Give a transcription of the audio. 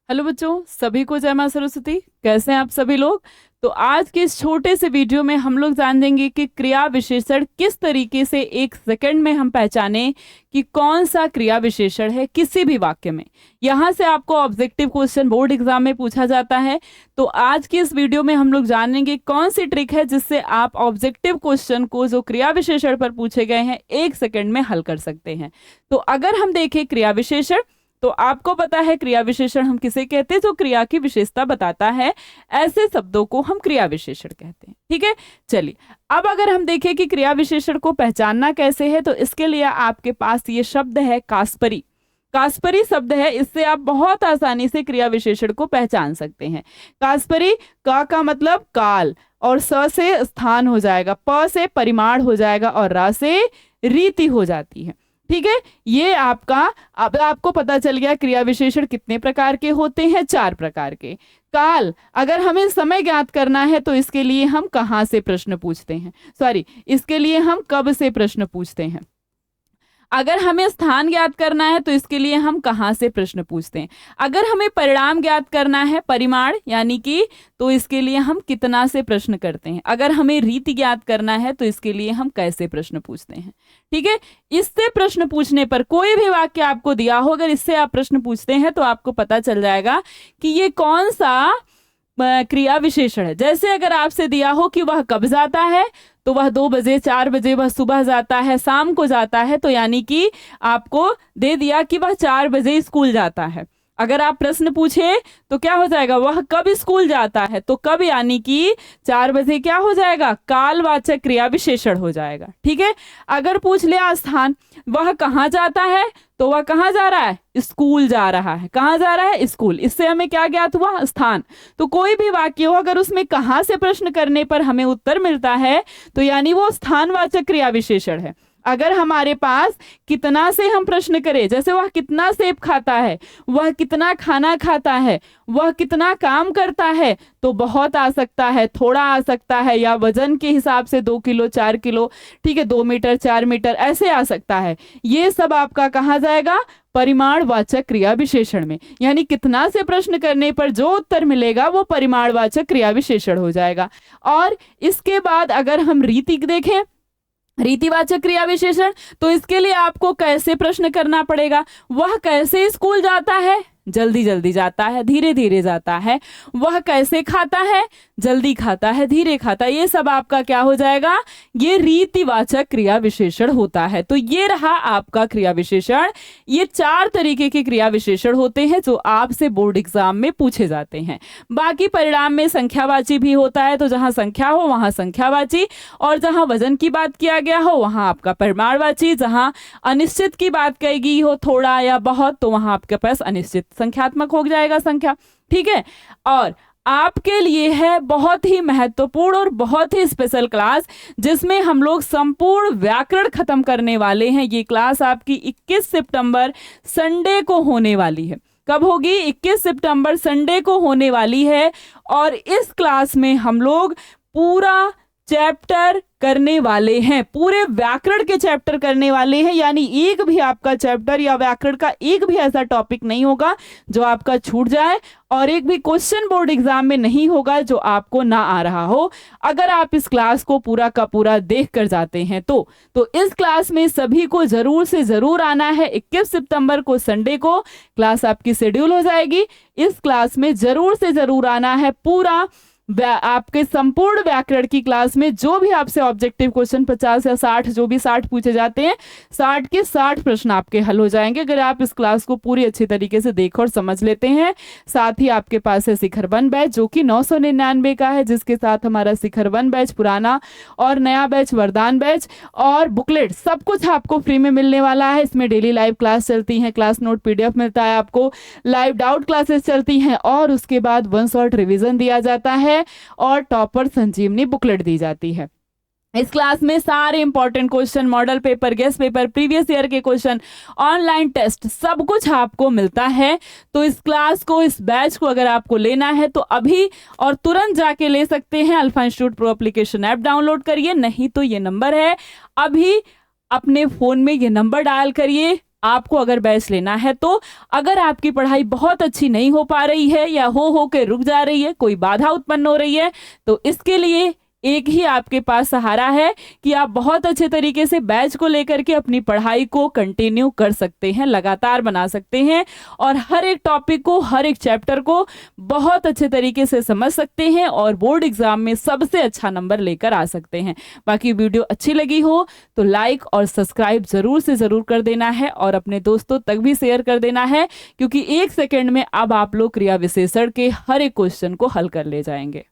Hello बच्चों, सभी को जय मां सरस्वती। कैसे हैं आप सभी लोग। तो आज के इस छोटे से वीडियो में हम लोग जान देंगे कि क्रिया विशेषण किस तरीके से एक सेकंड में हम पहचाने कि कौन सा क्रिया विशेषण है किसी भी वाक्य में। यहाँ से आपको ऑब्जेक्टिव क्वेश्चन बोर्ड एग्जाम में पूछा जाता है। तो आज की इस वीडियो में हम लोग जानेंगे कौन सी ट्रिक है जिससे आप ऑब्जेक्टिव क्वेश्चन को जो क्रिया विशेषण पर पूछे गए हैं 1 सेकंड में हल कर सकते हैं। तो अगर हम देखें क्रिया विशेषण, तो आपको पता है क्रिया विशेषण हम किसे कहते हैं, जो क्रिया की विशेषता बताता है। ऐसे शब्दों को हम क्रिया विशेषण कहते हैं। ठीक है, चलिए अब अगर हम देखें कि क्रिया विशेषण को पहचानना कैसे है, तो इसके लिए आपके पास ये शब्द है कास्परी। कास्परी शब्द है, इससे आप बहुत आसानी से क्रिया विशेषण को पहचान सकते हैं। कास्परी, का मतलब काल, और स से स्थान हो जाएगा, प से परिमाण हो जाएगा, और रा से रीति हो जाती है। ठीक है, ये आपका, अब आपको पता चल गया क्रिया विशेषण कितने प्रकार के होते हैं, 4 प्रकार के। काल, अगर हमें समय ज्ञात करना है तो इसके लिए हम कहाँ से प्रश्न पूछते हैं, इसके लिए हम कब से प्रश्न पूछते हैं। अगर हमें स्थान ज्ञात करना है तो इसके लिए हम कहाँ से प्रश्न पूछते हैं। अगर हमें परिणाम ज्ञात करना है, परिमाण यानी कि, तो इसके लिए हम कितना से प्रश्न करते हैं। अगर हमें रीति ज्ञात करना है तो इसके लिए हम कैसे प्रश्न पूछते हैं। ठीक है, इससे प्रश्न पूछने पर कोई भी वाक्य आपको दिया हो, अगर इससे आप प्रश्न पूछते हैं तो आपको पता चल जाएगा कि ये कौन सा क्रिया विशेषण है। जैसे अगर आपसे दिया हो कि वह कब जाता है, तो वह 2 बजे, 4 बजे, वह सुबह जाता है, शाम को जाता है, तो यानी कि आपको दे दिया कि वह 4 बजे स्कूल जाता है। अगर आप प्रश्न पूछे तो क्या हो जाएगा, वह कब स्कूल जाता है, तो कब यानी कि 4 बजे क्या हो जाएगा, कालवाचक क्रिया विशेषण हो जाएगा। ठीक है, अगर पूछ लिया स्थान, वह कहाँ जाता है, तो वह कहाँ जा रहा है, स्कूल जा रहा है। कहाँ जा रहा है, स्कूल। इससे हमें क्या ज्ञात हुआ, स्थान। तो कोई भी वाक्य हो, अगर उसमें कहाँ से प्रश्न करने पर हमें उत्तर मिलता है, तो यानी वो स्थानवाचक क्रिया विशेषण है। अगर हमारे पास कितना से हम प्रश्न करें, जैसे वह कितना सेब खाता है, वह कितना खाना खाता है, वह कितना काम करता है, तो बहुत आ सकता है, थोड़ा आ सकता है, या वजन के हिसाब से 2 किलो, 4 किलो, ठीक है, 2 मीटर, 4 मीटर, ऐसे आ सकता है। ये सब आपका कहाँ जाएगा, परिमाणवाचक क्रिया विशेषण में। यानी कितना से प्रश्न करने पर जो उत्तर मिलेगा वो परिमाणवाचक क्रिया विशेषण हो जाएगा। और इसके बाद अगर हम रीति देखें, रीतिवाचक क्रिया विशेषण, तो इसके लिए आपको कैसे प्रश्न करना पड़ेगा। वह कैसे स्कूल जाता है, जल्दी जल्दी जाता है, धीरे धीरे जाता है। वह कैसे खाता है, जल्दी खाता है, धीरे खाता है। ये सब आपका क्या हो जाएगा, ये रीतिवाचक क्रिया विशेषण होता है। तो ये रहा आपका क्रिया विशेषण। ये 4 तरीके के क्रिया विशेषण होते हैं जो आपसे बोर्ड एग्जाम में पूछे जाते हैं। बाकी परिणाम में संख्यावाची भी होता है, तो जहां संख्या हो वहां संख्यावाची, और जहां वजन की बात किया गया हो वहां आपका परिमाणवाची, जहां अनिश्चित की बात कही गई हो, थोड़ा या बहुत, तो वहां आपके पास अनिश्चित संख्यात्मक हो जाएगा, संख्या। ठीक है, और आपके लिए है बहुत ही महत्वपूर्ण और बहुत ही स्पेशल क्लास, जिसमें हम लोग संपूर्ण व्याकरण खत्म करने वाले हैं। ये क्लास आपकी 21 सितंबर संडे को होने वाली है। कब होगी, 21 सितंबर संडे को होने वाली है। और इस क्लास में हम लोग पूरा चैप्टर करने वाले हैं, पूरे व्याकरण के चैप्टर करने वाले हैं। यानी एक भी आपका चैप्टर या व्याकरण का एक भी ऐसा टॉपिक नहीं होगा जो आपका छूट जाए, और एक भी क्वेश्चन बोर्ड एग्जाम में नहीं होगा जो आपको ना आ रहा हो, अगर आप इस क्लास को पूरा का पूरा देख कर जाते हैं तो इस क्लास में सभी को जरूर से जरूर आना है। 21 सितंबर को संडे को क्लास आपकी शेड्यूल हो जाएगी। इस क्लास में जरूर से जरूर आना है। पूरा आपके संपूर्ण व्याकरण की क्लास में जो भी आपसे ऑब्जेक्टिव क्वेश्चन 50 या 60, जो भी 60 पूछे जाते हैं, 60 के 60 प्रश्न आपके हल हो जाएंगे अगर आप इस क्लास को पूरी अच्छी तरीके से देख और समझ लेते हैं। साथ ही आपके पास है शिखर 1 बैच जो कि 999 का है, जिसके साथ हमारा शिखर 1 बैच पुराना और नया बैच वरदान बैच और बुकलेट सब कुछ आपको फ्री में मिलने वाला है। इसमें डेली लाइव क्लास चलती है, क्लास नोट PDF मिलता है आपको, लाइव डाउट क्लासेस चलती हैं, और उसके बाद 1 शॉट रिविजन दिया जाता है और टॉपर संजीवनी बुकलेट दी जाती है। इस क्लास में सारे important question, model paper, guest paper, previous year के क्वेश्चन, ऑनलाइन टेस्ट, सब कुछ आपको मिलता है। तो इस क्लास को, इस बैच को अगर आपको लेना है तो अभी और तुरंत जाके ले सकते हैं। Alpha institute pro application app download करिए, नहीं तो ये नंबर है, अभी अपने फोन में ये नंबर डायल करिए, आपको अगर बैच लेना है तो। अगर आपकी पढ़ाई बहुत अच्छी नहीं हो पा रही है या हो के रुक जा रही है, कोई बाधा उत्पन्न हो रही है, तो इसके लिए एक ही आपके पास सहारा है कि आप बहुत अच्छे तरीके से बैच को लेकर के अपनी पढ़ाई को कंटिन्यू कर सकते हैं, लगातार बना सकते हैं और हर एक टॉपिक को, हर एक चैप्टर को बहुत अच्छे तरीके से समझ सकते हैं और बोर्ड एग्जाम में सबसे अच्छा नंबर लेकर आ सकते हैं। बाकी वीडियो अच्छी लगी हो तो लाइक और सब्सक्राइब जरूर से जरूर कर देना है और अपने दोस्तों तक भी शेयर कर देना है, क्योंकि 1 सेकंड में अब आप लोग क्रिया विशेषण के हर एक क्वेश्चन को हल कर ले जाएंगे।